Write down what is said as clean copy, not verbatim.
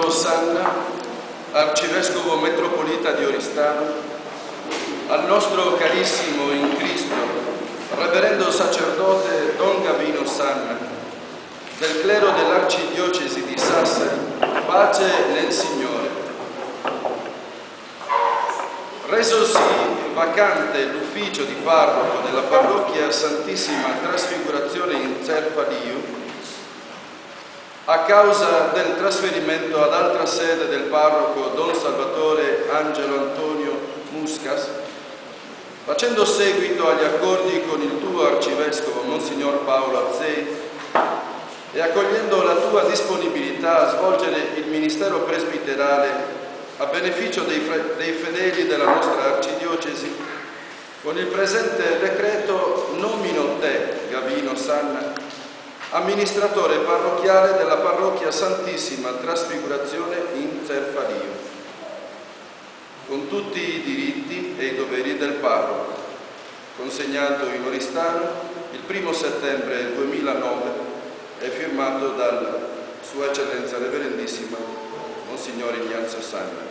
Sanna, Arcivescovo Metropolita di Oristano, al nostro carissimo in Cristo, Reverendo Sacerdote Don Gavino Sanna, del clero dell'Arcidiocesi di Sassari, pace nel Signore. Resosi vacante l'ufficio di parroco della parrocchia Santissima Trasfigurazione in Cerfaliu, a causa del trasferimento ad altra sede del parroco Don Salvatore Angelo Antonio Muscas, facendo seguito agli accordi con il tuo arcivescovo Monsignor Paolo Azzei e accogliendo la tua disponibilità a svolgere il ministero presbiterale a beneficio dei fedeli della nostra arcidiocesi, con il presente decreto nomino te, Gavino Sanna, amministratore parrocchiale della parrocchia Santissima Trasfigurazione in Cerfaliu, con tutti i diritti e i doveri del parroco, consegnato in Oristano il 1° settembre 2009 e firmato dal Sua Eccellenza Reverendissima Monsignor Ignazio Sanna.